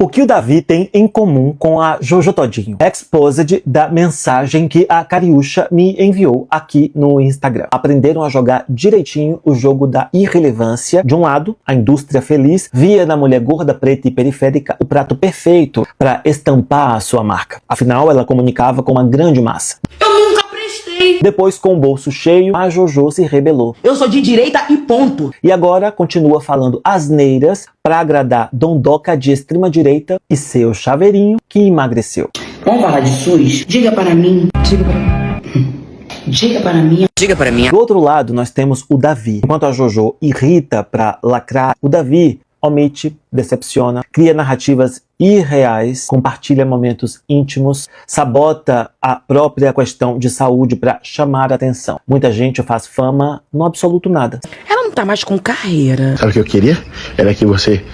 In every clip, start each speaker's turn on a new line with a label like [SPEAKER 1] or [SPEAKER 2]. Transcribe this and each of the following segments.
[SPEAKER 1] O que o Davi tem em comum com a Jojo Todinho? Exposed da mensagem que a Cariúcha me enviou aqui no Instagram. Aprenderam a jogar direitinho o jogo da irrelevância. De um lado, a indústria feliz via na mulher gorda, preta e periférica o prato perfeito para estampar a sua marca. Afinal, ela comunicava com uma grande massa.
[SPEAKER 2] Eu nunca prestei.
[SPEAKER 1] Depois, com o bolso cheio, a Jojo se rebelou.
[SPEAKER 2] Eu sou de direita e ponto.
[SPEAKER 1] E agora continua falando asneiras para agradar Dondoca de extrema direita e seu chaveirinho que emagreceu.
[SPEAKER 2] Vamos falar de SUS? Diga para mim. Diga para mim. Diga para mim. Diga para mim.
[SPEAKER 1] Do outro lado, nós temos o Davi. Enquanto a Jojo irrita para lacrar, o Davi omite, decepciona, cria narrativas irreais, compartilha momentos íntimos, sabota a própria questão de saúde para chamar a atenção. Muita gente faz fama no absoluto nada.
[SPEAKER 2] Ela não tá mais com carreira.
[SPEAKER 3] Sabe o que eu queria? Era que você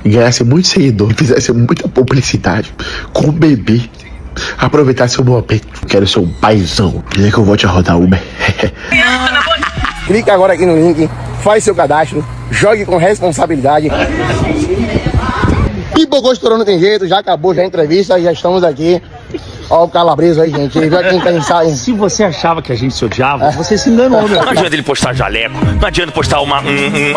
[SPEAKER 3] ganhasse muito seguidor, fizesse muita publicidade com o bebê. Aproveitar seu momento. Quero ser um paizão. Dizer que eu vou te rodar Uber.
[SPEAKER 4] Clica agora aqui no link, faz seu cadastro, jogue com responsabilidade. Pipocou, estourou, não tem jeito, já acabou já a entrevista, já estamos aqui. Ó o calabreso aí, gente. Ele veio aqui pensar em...
[SPEAKER 5] Se você achava que a gente se odiava, você se enganou, meu.
[SPEAKER 6] Não adianta ele postar jaleco, não adianta postar uma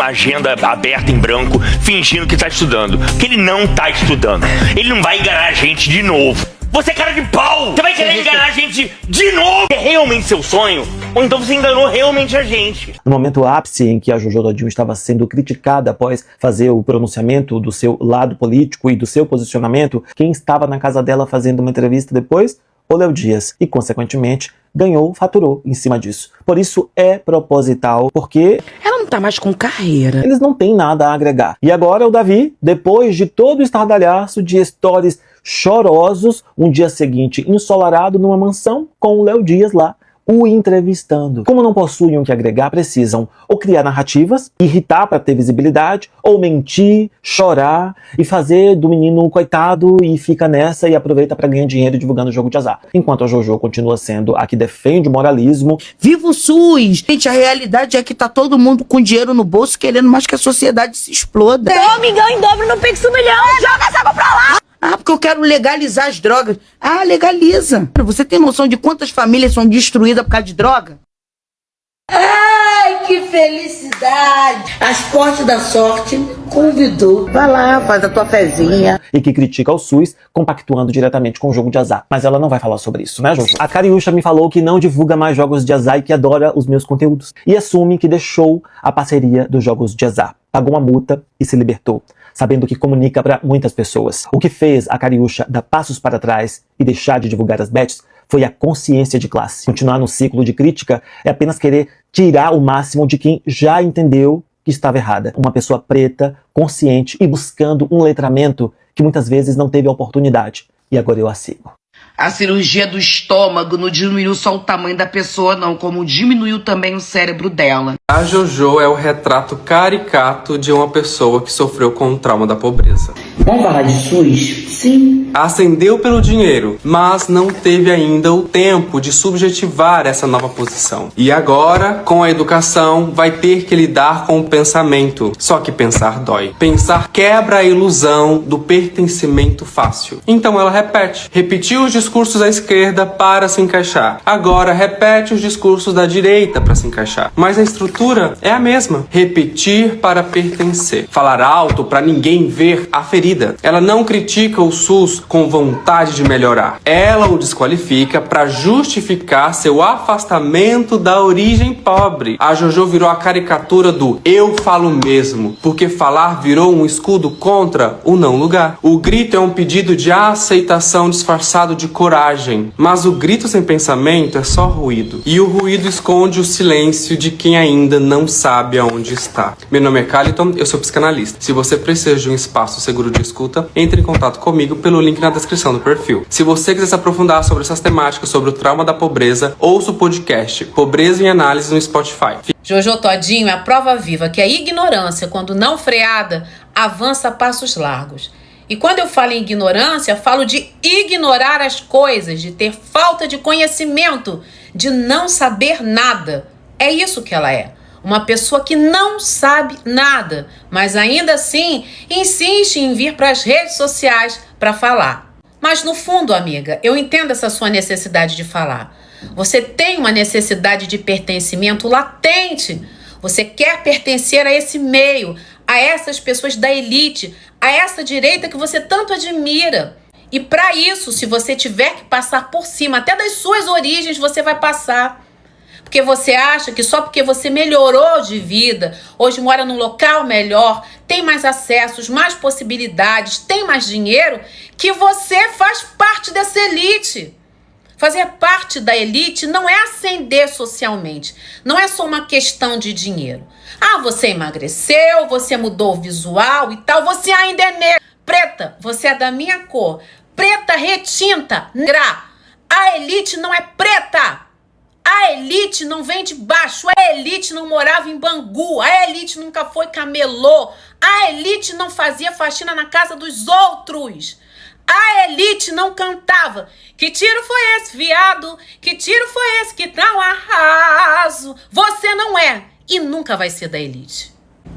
[SPEAKER 6] agenda aberta em branco, fingindo que tá estudando. Porque ele não tá estudando. Ele não vai enganar a gente de novo. Você é cara de pau! Você vai querer enganar a gente de novo! É realmente seu sonho? Ou então você enganou realmente a gente?
[SPEAKER 1] No momento ápice em que a Jojo Todinho estava sendo criticada após fazer o pronunciamento do seu lado político e do seu posicionamento, quem estava na casa dela fazendo uma entrevista depois? O Léo Dias. E, consequentemente, ganhou, faturou em cima disso. Por isso é proposital, porque...
[SPEAKER 2] Ela não tá mais com carreira.
[SPEAKER 1] Eles não têm nada a agregar. E agora o Davi, depois de todo o estardalhaço de stories chorosos, um dia seguinte ensolarado numa mansão com o Léo Dias lá, o entrevistando. Como não possuem o que agregar, precisam ou criar narrativas, irritar para ter visibilidade, ou mentir, chorar e fazer do menino coitado e fica nessa e aproveita para ganhar dinheiro divulgando o jogo de azar. Enquanto a Jojo continua sendo a que defende o moralismo.
[SPEAKER 2] Viva o SUS! Gente, a realidade é que tá todo mundo com dinheiro no bolso querendo mais que a sociedade se exploda.
[SPEAKER 7] Meu amigão em dobro no Pix 1 milhão! Joga essa água pra lá!
[SPEAKER 2] Ah, porque eu quero legalizar as drogas. Ah, legaliza. Você tem noção de quantas famílias são destruídas por causa de droga? Ai, que felicidade! As portas da sorte me convidou. Vai lá, faz a tua fezinha.
[SPEAKER 1] E que critica o SUS, compactuando diretamente com o jogo de azar. Mas ela não vai falar sobre isso, né, Jojo? A Cariúcha me falou que não divulga mais jogos de azar e que adora os meus conteúdos. E assume que deixou a parceria dos jogos de azar. Pagou uma multa e se libertou, sabendo que comunica para muitas pessoas. O que fez a Cariúcha dar passos para trás e deixar de divulgar as bets foi a consciência de classe. Continuar no ciclo de crítica é apenas querer tirar o máximo de quem já entendeu que estava errada. Uma pessoa preta, consciente e buscando um letramento que muitas vezes não teve a oportunidade. E agora eu a sigo.
[SPEAKER 2] A cirurgia do estômago não diminuiu só o tamanho da pessoa, não, como diminuiu também o cérebro dela.
[SPEAKER 8] A Jojo é o retrato caricato de uma pessoa que sofreu com o trauma da pobreza.
[SPEAKER 2] Vamos falar de SUS? Sim.
[SPEAKER 8] Ascendeu pelo dinheiro, mas não teve ainda o tempo de subjetivar essa nova posição. E agora, com a educação, vai ter que lidar com o pensamento. Só que pensar dói. Pensar quebra a ilusão do pertencimento fácil. Então ela repete. Repetiu os discursos da esquerda para se encaixar. Agora repete os discursos da direita para se encaixar. Mas a estrutura é a mesma. Repetir para pertencer. Falar alto para ninguém ver a ferida. Ela não critica o SUS com vontade de melhorar. Ela o desqualifica para justificar seu afastamento da origem pobre. A Jojo virou a caricatura do eu falo mesmo, porque falar virou um escudo contra o não lugar. O grito é um pedido de aceitação disfarçado de coragem, mas o grito sem pensamento é só ruído. E o ruído esconde o silêncio de quem ainda não sabe aonde está. Meu nome é Caliton, eu sou psicanalista. Se você precisa de um espaço seguro de escuta, entre em contato comigo pelo link na descrição do perfil. Se você quiser se aprofundar sobre essas temáticas, sobre o trauma da pobreza, ouça o podcast Pobreza em Análise no Spotify.
[SPEAKER 9] Jojo Todinho é a prova viva que a ignorância, quando não freada, avança a passos largos. E quando eu falo em ignorância, falo de ignorar as coisas, de ter falta de conhecimento, de não saber nada. É isso que ela é. uma pessoa que não sabe nada, mas ainda assim insiste em vir para as redes sociais para falar. Mas no fundo, amiga, eu entendo essa sua necessidade de falar. Você tem uma necessidade de pertencimento latente. Você quer pertencer a esse meio, a essas pessoas da elite, a essa direita que você tanto admira. E para isso, se você tiver que passar por cima até das suas origens, você vai passar. Porque você acha que só porque você melhorou de vida, hoje mora num local melhor, tem mais acessos, mais possibilidades, tem mais dinheiro, que você faz parte dessa elite. Fazer parte da elite não é ascender socialmente, não é só uma questão de dinheiro. Ah, você emagreceu, você mudou o visual e tal, você ainda é negra. Preta, você é da minha cor. Preta retinta, negra. A elite não é preta. A elite não vem de baixo, a elite não morava em Bangu, a elite nunca foi camelô, a elite não fazia faxina na casa dos outros, a elite não cantava. Que tiro foi esse, viado? Que tiro foi esse que tá um arraso? Você não é e nunca vai ser da elite.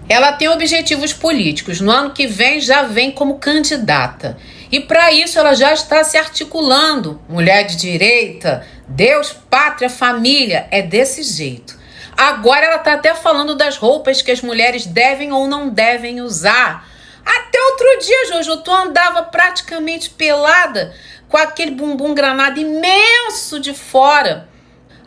[SPEAKER 9] Ela tem objetivos políticos, no ano que vem já vem como candidata. E para isso ela já está se articulando. Mulher de direita, Deus, pátria, família, é desse jeito. Agora ela está até falando das roupas que as mulheres devem ou não devem usar. Até outro dia, Jojo, tu andava praticamente pelada com aquele bumbum granada imenso de fora.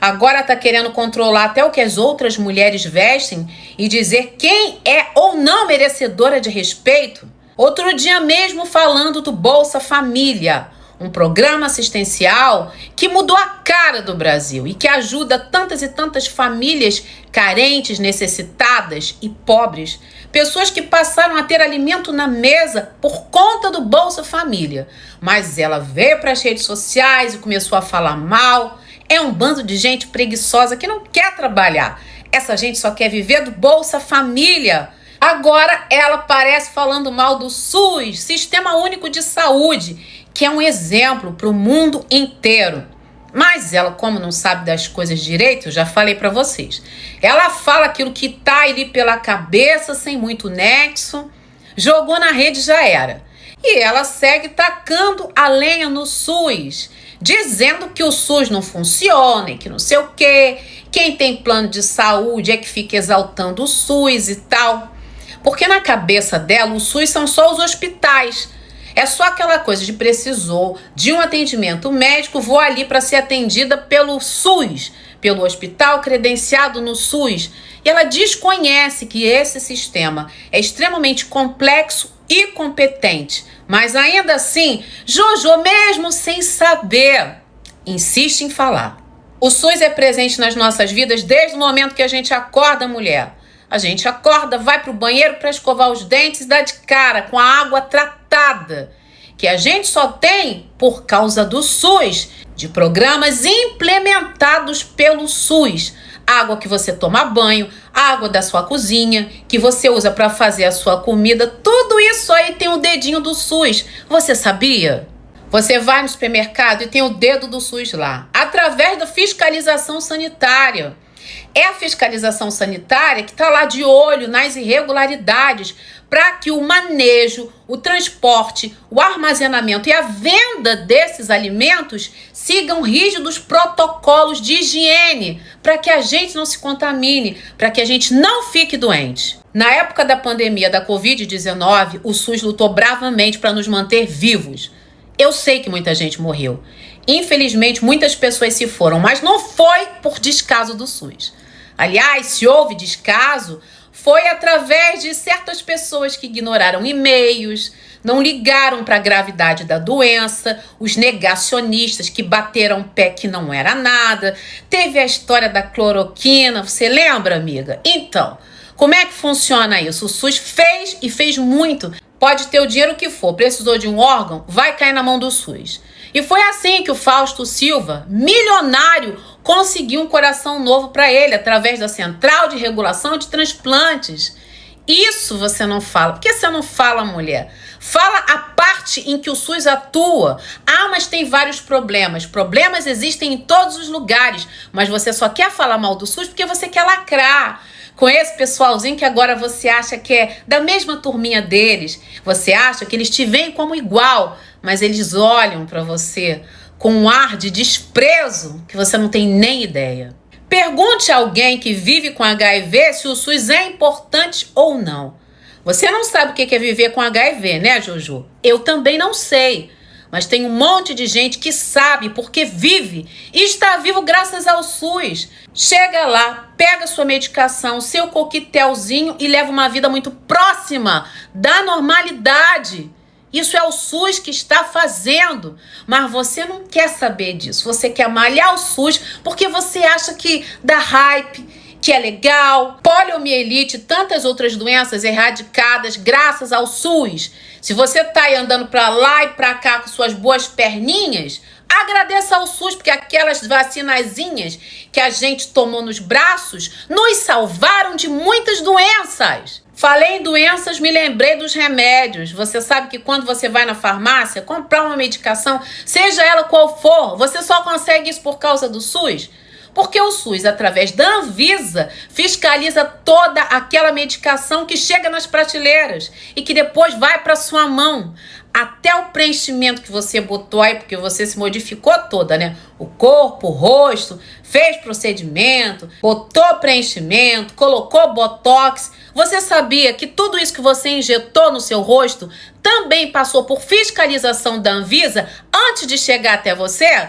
[SPEAKER 9] Agora tá querendo controlar até o que as outras mulheres vestem e dizer quem é ou não merecedora de respeito. Outro dia mesmo falando do Bolsa Família, um programa assistencial que mudou a cara do Brasil e que ajuda tantas e tantas famílias carentes, necessitadas e pobres. Pessoas que passaram a ter alimento na mesa por conta do Bolsa Família. Mas ela veio para as redes sociais e começou a falar mal. É um bando de gente preguiçosa que não quer trabalhar. Essa gente só quer viver do Bolsa Família. Agora ela parece falando mal do SUS, Sistema Único de Saúde, que é um exemplo para o mundo inteiro. Mas ela, como não sabe das coisas direito, eu já falei para vocês. Ela fala aquilo que tá ali pela cabeça, sem muito nexo, jogou na rede, já era. E ela segue tacando a lenha no SUS, dizendo que o SUS não funciona e que não sei o quê. Quem tem plano de saúde é que fica exaltando o SUS e tal. Porque na cabeça dela, o SUS são só os hospitais. É só aquela coisa de precisou de um atendimento médico, vou ali para ser atendida pelo SUS, pelo hospital credenciado no SUS. E ela desconhece que esse sistema é extremamente complexo e competente. Mas ainda assim, Jojo, mesmo sem saber, insiste em falar. O SUS é presente nas nossas vidas desde o momento que a gente acorda, mulher. A gente acorda, vai para o banheiro para escovar os dentes e dá de cara com a água tratada, que a gente só tem por causa do SUS, de programas implementados pelo SUS. Água que você toma banho, água da sua cozinha, que você usa para fazer a sua comida, tudo isso aí tem o dedinho do SUS. Você sabia? Você vai no supermercado e tem o dedo do SUS lá, através da fiscalização sanitária. É a fiscalização sanitária que está lá de olho nas irregularidades para que o manejo, o transporte, o armazenamento e a venda desses alimentos sigam rígidos protocolos de higiene para que a gente não se contamine, para que a gente não fique doente. Na época da pandemia da Covid-19, o SUS lutou bravamente para nos manter vivos. Eu sei que muita gente morreu. Infelizmente, muitas pessoas se foram, mas não foi por descaso do SUS. Aliás, se houve descaso, foi através de certas pessoas que ignoraram e-mails, não ligaram para a gravidade da doença, os negacionistas que bateram pé que não era nada. Teve a história da cloroquina, você lembra, amiga? Então, como é que funciona isso? O SUS fez e fez muito. Pode ter o dinheiro que for, precisou de um órgão, vai cair na mão do SUS. E foi assim que o Fausto Silva, milionário, conseguiu um coração novo para ele, através da Central de Regulação de Transplantes. Isso você não fala. Por que você não fala, mulher? Fala a parte em que o SUS atua. Ah, mas tem vários problemas. Problemas existem em todos os lugares, mas você só quer falar mal do SUS porque você quer lacrar. com esse pessoalzinho que agora você acha que é da mesma turminha deles. Você acha que eles te veem como igual, mas eles olham para você com um ar de desprezo que você não tem nem ideia. Pergunte a alguém que vive com HIV se o SUS é importante ou não. Você não sabe o que é viver com HIV, né, Jojo? Eu também não sei. Mas tem um monte de gente que sabe porque vive e está vivo graças ao SUS. Chega lá, pega sua medicação, seu coquetelzinho e leva uma vida muito próxima da normalidade. Isso é o SUS que está fazendo. Mas você não quer saber disso. Você quer malhar o SUS porque você acha que dá hype, que é legal, poliomielite e tantas outras doenças erradicadas graças ao SUS. Se você tá aí andando pra lá e pra cá com suas boas perninhas, agradeça ao SUS, porque aquelas vacinazinhas que a gente tomou nos braços nos salvaram de muitas doenças. Falei em doenças, me lembrei dos remédios. Você sabe que quando você vai na farmácia comprar uma medicação, seja ela qual for, você só consegue isso por causa do SUS? Porque o SUS, através da Anvisa, fiscaliza toda aquela medicação que chega nas prateleiras e que depois vai para sua mão. Até o preenchimento que você botou aí, porque você se modificou toda, né? O corpo, o rosto, fez procedimento, botou preenchimento, colocou botox. Você sabia que tudo isso que você injetou no seu rosto também passou por fiscalização da Anvisa antes de chegar até você?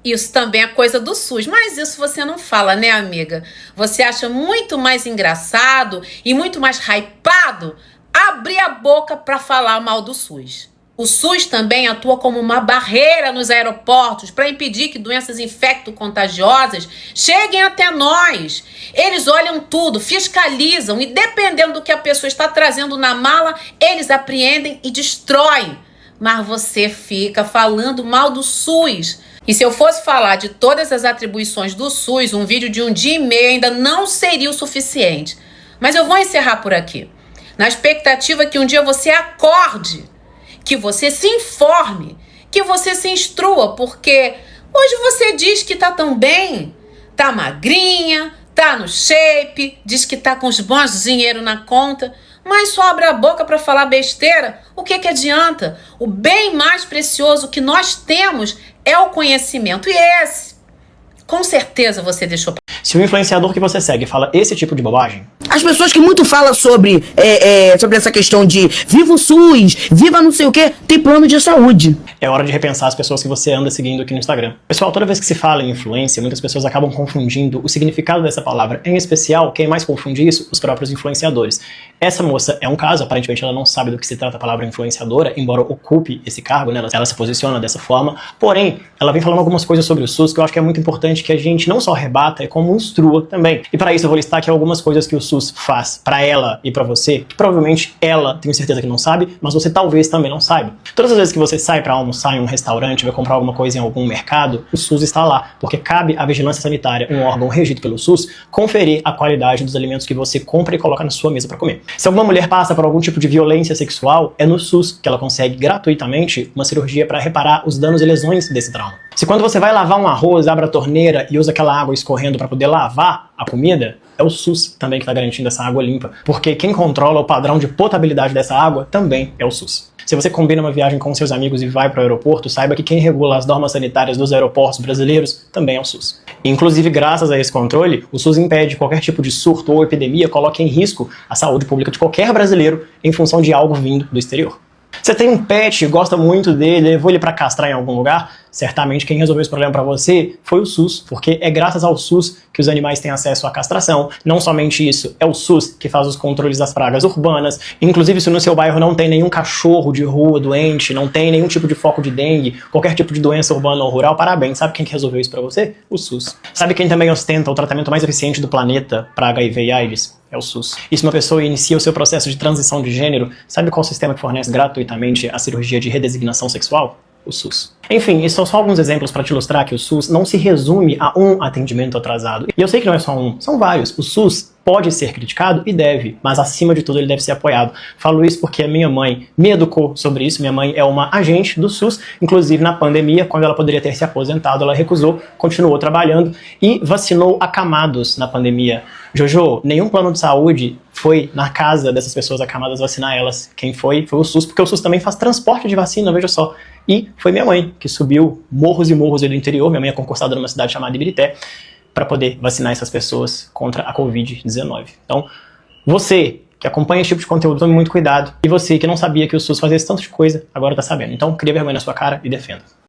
[SPEAKER 9] Isso também é coisa do SUS, mas isso você não fala, né, amiga? Você acha muito mais engraçado e muito mais hypado abrir a boca para falar mal do SUS. O SUS também atua como uma barreira nos aeroportos para impedir que doenças infecto-contagiosas cheguem até nós. Eles olham tudo, fiscalizam e dependendo do que a pessoa está trazendo na mala, eles apreendem e destroem. Mas você fica falando mal do SUS. E se eu fosse falar de todas as atribuições do SUS, um vídeo de 1 dia e meio ainda não seria o suficiente. Mas eu vou encerrar por aqui, na expectativa que um dia você acorde, que você se informe, que você se instrua, porque hoje você diz que tá tão bem, tá magrinha, tá no shape, diz que tá com os bons dinheiro na conta, mas só abre a boca para falar besteira. O que adianta? O bem mais precioso que nós temos é o conhecimento. E esse, com certeza, você deixou.
[SPEAKER 1] Se o influenciador que você segue fala esse tipo de bobagem...
[SPEAKER 2] As pessoas que muito falam sobre essa questão de viva o SUS, viva não sei o que, tem plano de saúde.
[SPEAKER 1] É hora de repensar as pessoas que você anda seguindo aqui no Instagram. Pessoal, toda vez que se fala em influência, muitas pessoas acabam confundindo o significado dessa palavra. Em especial, quem mais confunde isso? Os próprios influenciadores. Essa moça é um caso, aparentemente ela não sabe do que se trata a palavra influenciadora, embora ocupe esse cargo, né? Ela se posiciona dessa forma. Porém, ela vem falando algumas coisas sobre o SUS que eu acho que é muito importante que a gente não só rebata, como instrua também. E para isso eu vou listar aqui algumas coisas que o SUS faz para ela e para você, que provavelmente ela, tenho certeza que não sabe, mas você talvez também não saiba. Todas as vezes que você sai para almoçar em um restaurante, vai comprar alguma coisa em algum mercado, o SUS está lá, porque cabe à Vigilância Sanitária, um órgão regido pelo SUS, conferir a qualidade dos alimentos que você compra e coloca na sua mesa para comer. Se alguma mulher passa por algum tipo de violência sexual, é no SUS que ela consegue gratuitamente uma cirurgia para reparar os danos e lesões desse trauma. Se quando você vai lavar um arroz, abre a torneira e usa aquela água escorrendo para poder lavar a comida, é o SUS também que está garantindo essa água limpa, porque quem controla o padrão de potabilidade dessa água também é o SUS. Se você combina uma viagem com seus amigos e vai para o aeroporto, saiba que quem regula as normas sanitárias dos aeroportos brasileiros também é o SUS. Inclusive, graças a esse controle, o SUS impede qualquer tipo de surto ou epidemia coloque em risco a saúde pública de qualquer brasileiro em função de algo vindo do exterior. Você tem um pet, gosta muito dele, levou ele para castrar em algum lugar? Certamente quem resolveu esse problema para você foi o SUS, porque é graças ao SUS que os animais têm acesso à castração. Não somente isso, é o SUS que faz os controles das pragas urbanas. Inclusive, se no seu bairro não tem nenhum cachorro de rua doente, não tem nenhum tipo de foco de dengue, qualquer tipo de doença urbana ou rural, parabéns. Sabe quem que resolveu isso para você? O SUS. Sabe quem também ostenta o tratamento mais eficiente do planeta para HIV e AIDS? É o SUS. E se uma pessoa inicia o seu processo de transição de gênero, sabe qual sistema que fornece gratuitamente a cirurgia de redesignação sexual? O SUS. Enfim, esses são só alguns exemplos para te ilustrar que o SUS não se resume a um atendimento atrasado. E eu sei que não é só um, são vários. O SUS
[SPEAKER 10] pode ser criticado e deve, mas acima de tudo ele deve ser apoiado. Falo isso porque a minha mãe me educou sobre isso. Minha mãe é uma agente do SUS, inclusive na pandemia, quando ela poderia ter se aposentado, ela recusou, continuou trabalhando e vacinou acamados na pandemia. Jojo, nenhum plano de saúde foi na casa dessas pessoas acamadas vacinar elas. Quem foi o SUS, porque o SUS também faz transporte de vacina, veja só. E foi minha mãe que subiu morros e morros do interior, minha mãe é concursada numa cidade chamada Ibirité, para poder vacinar essas pessoas contra a Covid-19. Então, você que acompanha esse tipo de conteúdo, tome muito cuidado. E você que não sabia que o SUS fazia esse tanto de coisa, agora está sabendo. Então, cria vergonha na sua cara e defenda.